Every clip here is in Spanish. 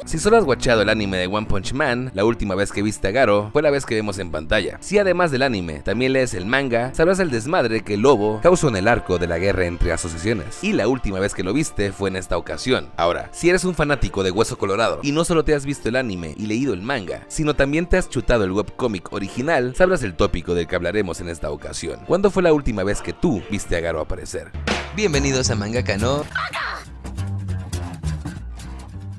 Si solo has watchado el anime de One Punch Man, la última vez que viste a Garo fue la vez que vemos en pantalla. Si además del anime también lees el manga, sabrás el desmadre que el lobo causó en el arco de la guerra entre asociaciones. Y la última vez que lo viste fue en esta ocasión. Ahora, si eres un fanático de Hueso Colorado y no solo te has visto el anime y leído el manga, sino también te has chutado el webcómic original, sabrás el tópico del que hablaremos en esta ocasión. ¿Cuándo fue la última vez que tú viste a Garo aparecer? Bienvenidos a Mangaka no.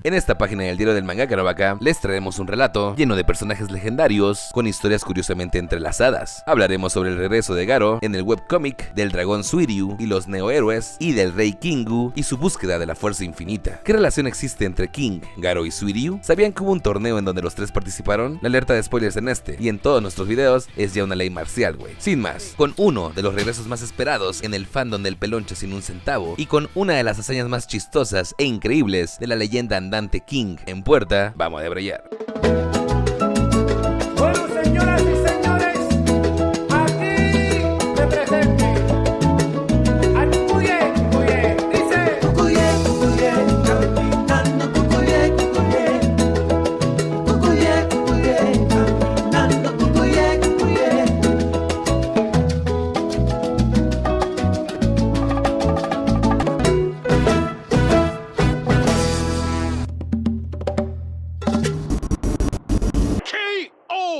En esta página del diario del mangaka Novaka les traeremos un relato lleno de personajes legendarios con historias curiosamente entrelazadas. Hablaremos sobre el regreso de Garo en el webcómic, del dragón Suiryu y los neohéroes, y del rey Kingu y su búsqueda de la fuerza infinita. ¿Qué relación existe entre King, Garo y Suiryu? ¿Sabían que hubo un torneo en donde los tres participaron? La alerta de spoilers en este y en todos nuestros videos es ya una ley marcial, güey. Sin más, con uno de los regresos más esperados en el fandom del pelonche sin un centavo y con una de las hazañas más chistosas e increíbles de la leyenda andante King en puerta, vamos a brillar. Bueno, señoras y señores, aquí represente al Cucuye, Cucuye, dice Cucuye, Cucuye, caminando Cucuye, Cucuye, Cucuye, Cucuye, caminando Cucuye, Cucuye.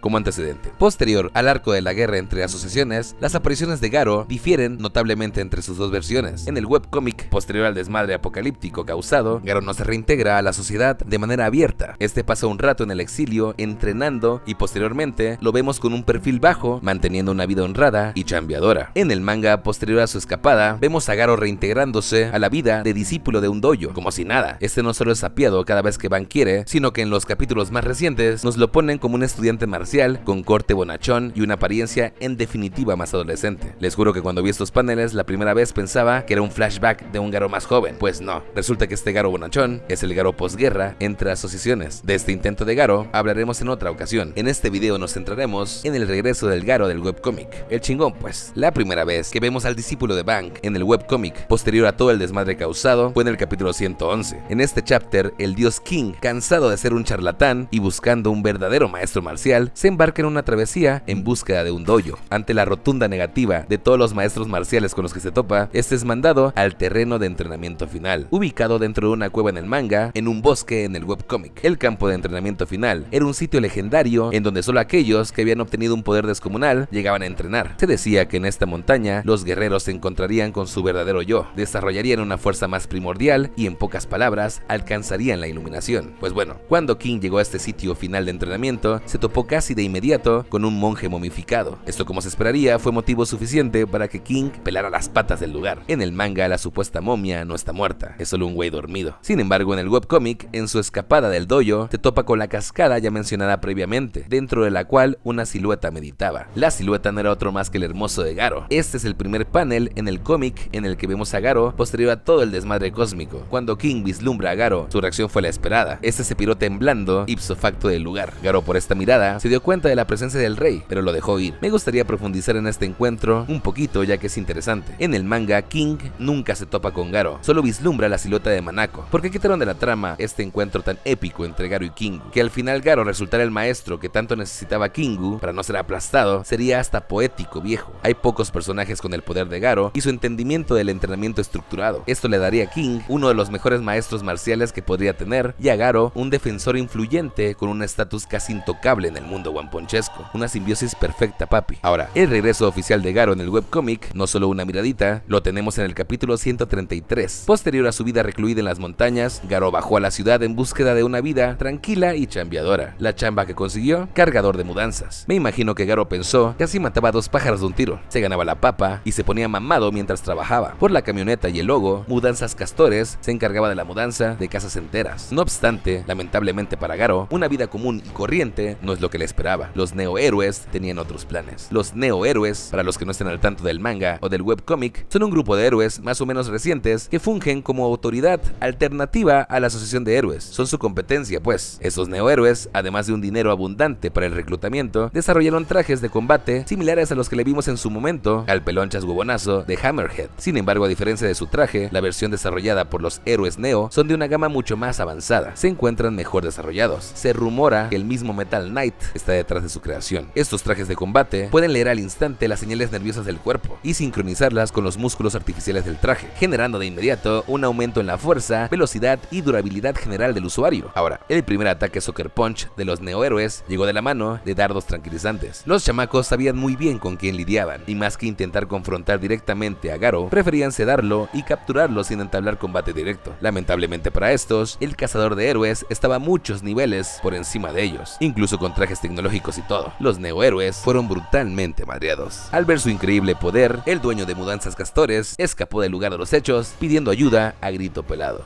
Como antecedente, posterior al arco de la guerra entre asociaciones, las apariciones de Garo difieren notablemente entre sus dos versiones. En el webcómic, posterior al desmadre apocalíptico causado, Garo no se reintegra a la sociedad de manera abierta. Este pasa un rato en el exilio entrenando y posteriormente lo vemos con un perfil bajo, manteniendo una vida honrada y chambeadora. En el manga, posterior a su escapada, vemos a Garo reintegrándose a la vida de discípulo de un dojo, como si nada. Este no solo es sapeado cada vez que Ban quiere, sino que en los capítulos más recientes nos lo ponen como un estudiante marcial con corte bonachón y una apariencia en definitiva más adolescente. Les juro que cuando vi estos paneles la primera vez pensaba que era un flashback de un Garo más joven. Pues no, resulta que este Garo bonachón es el Garo posguerra entre asociaciones. De este intento de Garo hablaremos en otra ocasión. En este video nos centraremos en el regreso del Garo del webcómic. El chingón pues, la primera vez que vemos al discípulo de Bank en el webcómic, posterior a todo el desmadre causado, fue en el capítulo 111. En este chapter, el dios King, cansado de ser un charlatán y buscando un verdadero maestro marcial, se embarca en una travesía en búsqueda de un dojo. Ante la rotunda negativa de todos los maestros marciales con los que se topa, este es mandado al terreno de entrenamiento final, ubicado dentro de una cueva en el manga, en un bosque en el webcómic. El campo de entrenamiento final era un sitio legendario en donde solo aquellos que habían obtenido un poder descomunal llegaban a entrenar. Se decía que en esta montaña los guerreros se encontrarían con su verdadero yo, desarrollarían una fuerza más primordial y en pocas palabras alcanzarían la iluminación. Pues bueno, cuando King llegó a este sitio final de entrenamiento, se topó casi de inmediato con un monje momificado. Esto, como se esperaría, fue motivo suficiente para que King pelara las patas del lugar. En el manga, la supuesta momia no está muerta, es solo un güey dormido. Sin embargo, en el webcómic, en su escapada del dojo, te topa con la cascada ya mencionada previamente, dentro de la cual una silueta meditaba. La silueta no era otro más que el hermoso de Garo. Este es el primer panel en el cómic en el que vemos a Garo posterior a todo el desmadre cósmico. Cuando King vislumbra a Garo, su reacción fue la esperada. Este se piró temblando ipso facto del lugar. Garo, por esta mirada, se dio cuenta de la presencia del rey, pero lo dejó ir. Me gustaría profundizar en este encuentro un poquito, ya que es interesante. En el manga, King nunca se topa con Garo, solo vislumbra la silueta de Manako. ¿Por qué quitaron de la trama este encuentro tan épico entre Garo y Kingu? Que al final Garo resultara el maestro que tanto necesitaba Kingu para no ser aplastado, sería hasta poético, viejo. Hay pocos personajes con el poder de Garo y su entendimiento del entrenamiento estructurado. Esto le daría a King uno de los mejores maestros marciales que podría tener, y a Garo un defensor influyente con un estatus casi intocable en el mundo One Punchesco. Una simbiosis perfecta, papi. Ahora, el regreso oficial de Garo en el webcómic, no solo una miradita, lo tenemos en el capítulo 133. Posterior a su vida recluida en las montañas, Garo bajó a la ciudad en búsqueda de una vida tranquila y chambeadora. La chamba que consiguió, cargador de mudanzas. Me imagino que Garo pensó que así mataba a dos pájaros de un tiro. Se ganaba la papa y se ponía mamado mientras trabajaba. Por la camioneta y el logo, Mudanzas Castores se encargaba de la mudanza de casas enteras. No obstante, lamentablemente para Garo, una vida común y corriente no es lo que le esperaba. esperaba. Los neohéroes tenían otros planes. Los neohéroes, para los que no estén al tanto del manga o del webcómic, son un grupo de héroes más o menos recientes que fungen como autoridad alternativa a la asociación de héroes. Son su competencia, pues. Esos neohéroes, además de un dinero abundante para el reclutamiento, desarrollaron trajes de combate similares a los que le vimos en su momento al pelonchas huevonazo de Hammerhead. Sin embargo, a diferencia de su traje, la versión desarrollada por los héroes Neo son de una gama mucho más avanzada. Se encuentran mejor desarrollados. Se rumora que el mismo Metal Knight está detrás de su creación. Estos trajes de combate pueden leer al instante las señales nerviosas del cuerpo y sincronizarlas con los músculos artificiales del traje, generando de inmediato un aumento en la fuerza, velocidad y durabilidad general del usuario. Ahora, el primer ataque Sucker Punch de los neohéroes llegó de la mano de dardos tranquilizantes. Los chamacos sabían muy bien con quién lidiaban, y más que intentar confrontar directamente a Garo, preferían sedarlo y capturarlo sin entablar combate directo. Lamentablemente para estos, el cazador de héroes estaba a muchos niveles por encima de ellos, incluso con trajes tecnológicos y todo. Los neohéroes fueron brutalmente madreados. Al ver su increíble poder, el dueño de Mudanzas Castores escapó del lugar de los hechos, pidiendo ayuda a grito pelado.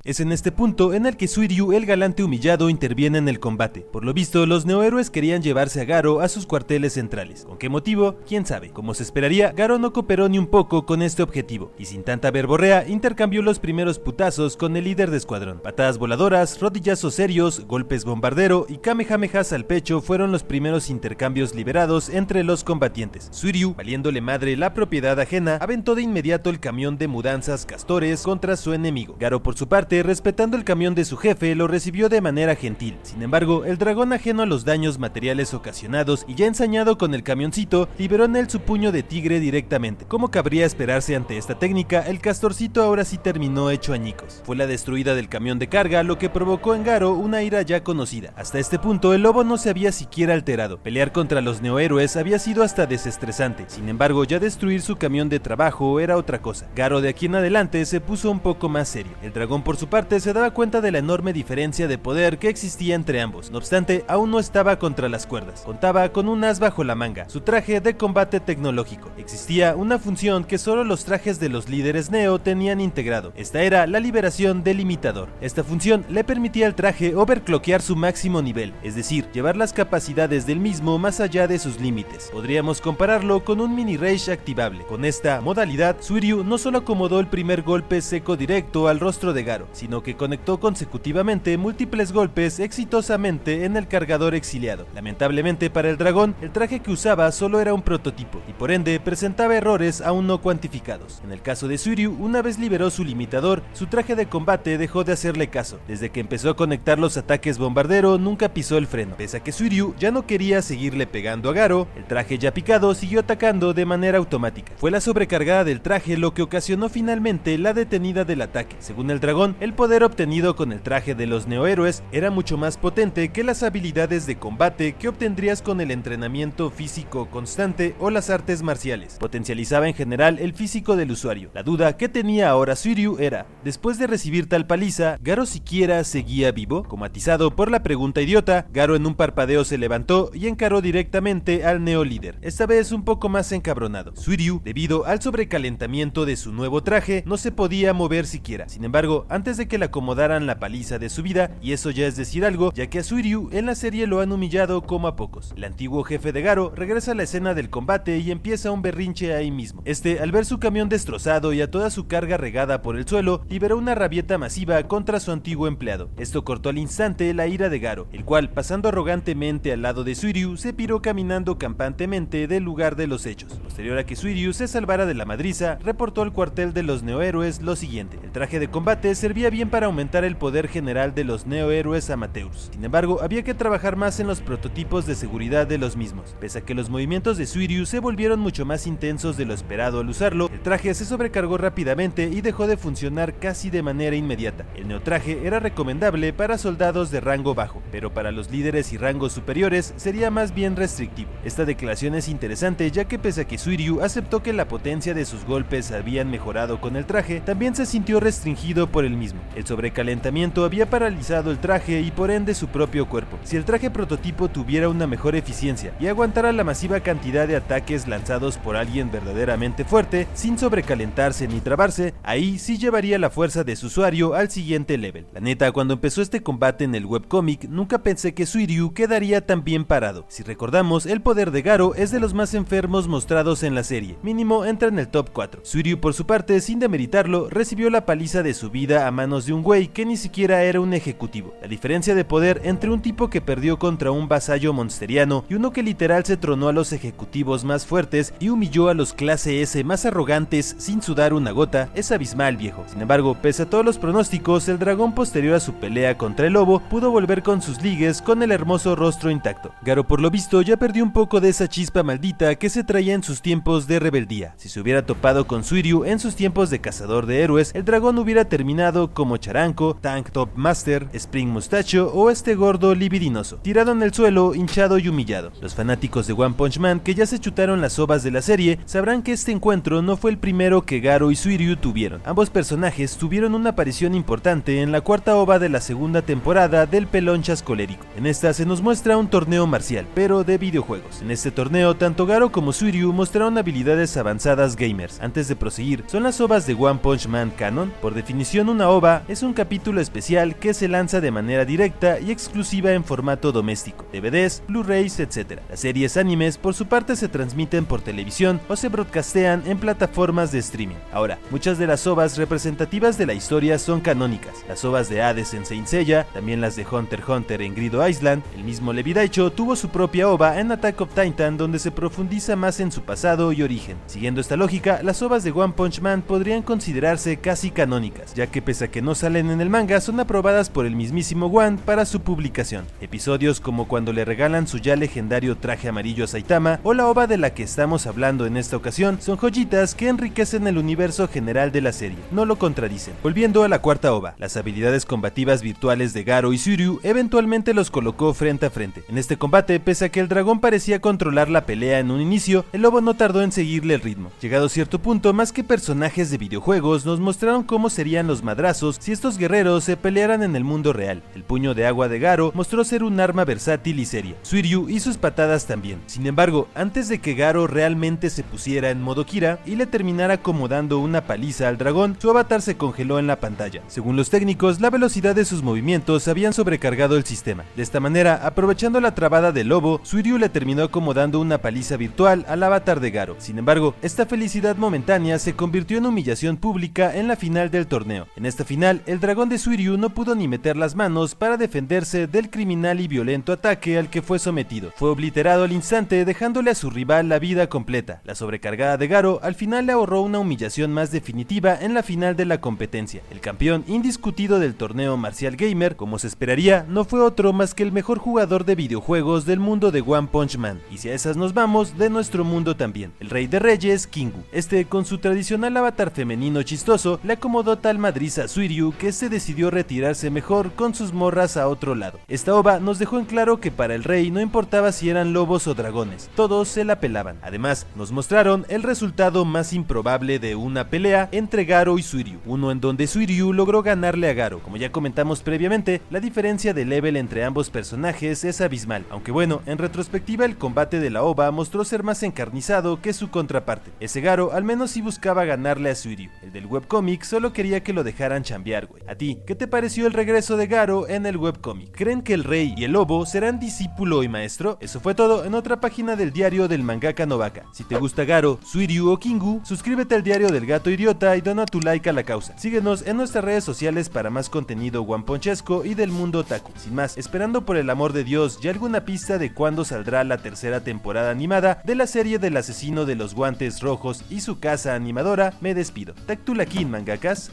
Es en este punto en el que Suiryu, el galante humillado, interviene en el combate. Por lo visto, los neohéroes querían llevarse a Garo a sus cuarteles centrales. ¿Con qué motivo? ¿Quién sabe? Como se esperaría, Garo no cooperó ni un poco con este objetivo, y sin tanta verborrea, intercambió los primeros putazos con el líder de escuadrón. Patadas voladoras, rodillazos serios, golpes bombardero y kamehamehas al pecho fueron los primeros intercambios liberados entre los combatientes. Suiryu, valiéndole madre la propiedad ajena, aventó de inmediato el camión de mudanzas Castores contra su enemigo. Garo, por su parte, respetando el camión de su jefe, lo recibió de manera gentil. Sin embargo, el dragón, ajeno a los daños materiales ocasionados y ya ensañado con el camioncito, liberó en él su puño de tigre directamente. Como cabría esperarse ante esta técnica, el castorcito ahora sí terminó hecho añicos. Fue la destruida del camión de carga lo que provocó en Garo una ira ya conocida. Hasta este punto, el lobo no se había siquiera alterado. Pelear contra los neohéroes había sido hasta desestresante. Sin embargo, ya destruir su camión de trabajo era otra cosa. Garo de aquí en adelante se puso un poco más serio. El dragón, por su parte, se daba cuenta de la enorme diferencia de poder que existía entre ambos. No obstante, aún no estaba contra las cuerdas. Contaba con un as bajo la manga, su traje de combate tecnológico. Existía una función que solo los trajes de los líderes Neo tenían integrado. Esta era la liberación del limitador. Esta función le permitía al traje overclockear su máximo nivel, es decir, llevar las capacidades del mismo más allá de sus límites. Podríamos compararlo con un mini rage activable. Con esta modalidad, Suiryu no solo acomodó el primer golpe seco directo al rostro de Garo, sino que conectó consecutivamente múltiples golpes exitosamente en el cargador exiliado. Lamentablemente para el dragón, el traje que usaba solo era un prototipo, y por ende presentaba errores aún no cuantificados. En el caso de Suiryu, una vez liberó su limitador, su traje de combate dejó de hacerle caso. Desde que empezó a conectar los ataques bombardero, nunca pisó el freno. Pese a que Suiryu ya no quería seguirle pegando a Garo, el traje ya picado siguió atacando de manera automática. Fue la sobrecargada del traje lo que ocasionó finalmente la detenida del ataque. Según el dragón, el poder obtenido con el traje de los neohéroes era mucho más potente que las habilidades de combate que obtendrías con el entrenamiento físico constante o las artes marciales. Potencializaba en general el físico del usuario. La duda que tenía ahora Suiryu era, después de recibir tal paliza, ¿Garo siquiera seguía vivo? Como atizado por la pregunta idiota, Garo en un parpadeo se levantó y encaró directamente al neolíder, esta vez un poco más encabronado. Suiryu, debido al sobrecalentamiento de su nuevo traje, no se podía mover siquiera. Sin embargo, antes de que le acomodaran la paliza de su vida, y eso ya es decir algo, ya que a Suiryu en la serie lo han humillado como a pocos. El antiguo jefe de Garo regresa a la escena del combate y empieza un berrinche ahí mismo. Este, al ver su camión destrozado y a toda su carga regada por el suelo, liberó una rabieta masiva contra su antiguo empleado. Esto cortó al instante la ira de Garo, el cual, pasando arrogantemente al lado de Suiryu, se piró caminando campantemente del lugar de los hechos. Posterior a que Suiryu se salvara de la madriza, reportó al cuartel de los neohéroes lo siguiente: el traje de combate servía bien para aumentar el poder general de los neohéroes amateurs. Sin embargo, había que trabajar más en los prototipos de seguridad de los mismos. Pese a que los movimientos de Suiryu se volvieron mucho más intensos de lo esperado al usarlo, el traje se sobrecargó rápidamente y dejó de funcionar casi de manera inmediata. El neotraje era recomendable para soldados de rango bajo, pero para los líderes y rangos superiores sería más bien restrictivo. Esta declaración es interesante, ya que pese a que Suiryu aceptó que la potencia de sus golpes habían mejorado con el traje, también se sintió restringido por el mismo. El sobrecalentamiento había paralizado el traje y por ende su propio cuerpo. Si el traje prototipo tuviera una mejor eficiencia y aguantara la masiva cantidad de ataques lanzados por alguien verdaderamente fuerte, sin sobrecalentarse ni trabarse, ahí sí llevaría la fuerza de su usuario al siguiente level. La neta, cuando empezó este combate en el webcómic, nunca pensé que Suiryu quedaría tan bien parado. Si recordamos, el poder de Garo es de los más enfermos mostrados en la serie, mínimo entra en el top 4. Suiryu, por su parte, sin demeritarlo, recibió la paliza de su vida a manos de un güey que ni siquiera era un ejecutivo. La diferencia de poder entre un tipo que perdió contra un vasallo monsteriano y uno que literal se tronó a los ejecutivos más fuertes y humilló a los clase S más arrogantes sin sudar una gota es abismal, viejo. Sin embargo, pese a todos los pronósticos, el dragón posterior a su pelea contra el lobo pudo volver con sus ligues con el hermoso rostro intacto. Garo, por lo visto, ya perdió un poco de esa chispa maldita que se traía en sus tiempos de rebeldía. Si se hubiera topado con Suiryu en sus tiempos de cazador de héroes, el dragón hubiera terminado como Charanko, Tank Top Master, Spring Mustacho o este gordo libidinoso, tirado en el suelo, hinchado y humillado. Los fanáticos de One Punch Man que ya se chutaron las ovas de la serie sabrán que este encuentro no fue el primero que Garo y Suiryu tuvieron. Ambos personajes tuvieron una aparición importante en la cuarta ova de la segunda temporada del Pelonchas Colérico. En esta se nos muestra un torneo marcial, pero de videojuegos. En este torneo, tanto Garo como Suiryu mostraron habilidades avanzadas gamers. Antes de proseguir, ¿son las ovas de One Punch Man canon? Por definición, una ova es un capítulo especial que se lanza de manera directa y exclusiva en formato doméstico, DVDs, Blu-rays, etc. Las series animes, por su parte, se transmiten por televisión o se broadcastean en plataformas de streaming. Ahora, muchas de las ovas representativas de la historia son canónicas. Las ovas de Hades en Saint Seiya, también las de Hunter x Hunter en Grido Island. El mismo Levi Daicho tuvo su propia ova en Attack of Titan, donde se profundiza más en su pasado y origen. Siguiendo esta lógica, las ovas de One Punch Man podrían considerarse casi canónicas, ya que pese a que no salen en el manga, son aprobadas por el mismísimo One para su publicación. Episodios como cuando le regalan su ya legendario traje amarillo a Saitama o la ova de la que estamos hablando en esta ocasión son joyitas que enriquecen el universo general de la serie, no lo contradicen. Volviendo a la cuarta ova, las habilidades combativas virtuales de Garo y Suiryu eventualmente los colocó frente a frente. En este combate, pese a que el dragón parecía controlar la pelea en un inicio, el lobo no tardó en seguirle el ritmo. Llegado a cierto punto, más que personajes de videojuegos, nos mostraron cómo serían los madrazos si estos guerreros se pelearan en el mundo real. El puño de agua de Garo mostró ser un arma versátil y seria. Suiryu y sus patadas también. Sin embargo, antes de que Garo realmente se pusiera en modo Kira y le terminara acomodando una paliza al dragón, su avatar se congeló en la pantalla. Según los técnicos, la velocidad de sus movimientos habían sobrecargado el sistema. De esta manera, aprovechando la trabada del lobo, Suiryu le terminó acomodando una paliza virtual al avatar de Garo. Sin embargo, esta felicidad momentánea se convirtió en humillación pública en la final del torneo. En esta final, el dragón de Suiryu no pudo ni meter las manos para defenderse del criminal y violento ataque al que fue sometido. Fue obliterado al instante, dejándole a su rival la vida completa. La sobrecargada de Garo al final le ahorró una humillación más definitiva en la final de la competencia. El campeón indiscutido del torneo marcial gamer, como se esperaría, no fue otro más que el mejor jugador de videojuegos del mundo de One Punch Man. Y si a esas nos vamos, de nuestro mundo también. El rey de reyes, Kingu. Este, con su tradicional avatar femenino chistoso, le acomodó tal madriz a Suiryu que se decidió retirarse mejor con sus morras a otro lado. Esta ova nos dejó en claro que para el rey no importaba si eran lobos o dragones, todos se la pelaban. Además, nos mostraron el resultado más improbable de una pelea entre Garo y Suiryu, uno en donde Suiryu logró ganarle a Garo. Como ya comentamos previamente, la diferencia de level entre ambos personajes es abismal, aunque bueno, en retrospectiva el combate de la ova mostró ser más encarnizado que su contraparte. Ese Garo al menos sí buscaba ganarle a Suiryu, el del webcómic solo quería que lo dejaran chambear, güey. ¿A ti qué te pareció el regreso de Garo en el webcómic? ¿Creen que el rey y el lobo serán discípulo y maestro? Eso fue todo en otra página del diario del mangaka Novaka. Si te gusta Garo, Suiryu o Kingu, suscríbete al diario del gato idiota y dona tu like a la causa. Síguenos en nuestras redes sociales para más contenido guamponchesco y del mundo otaku. Sin más, esperando por el amor de Dios ya alguna pista de cuándo saldrá la tercera temporada animada de la serie del asesino de los guantes rojos y su casa animadora, me despido. Tactulakin, mangakas.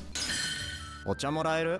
お茶もらえる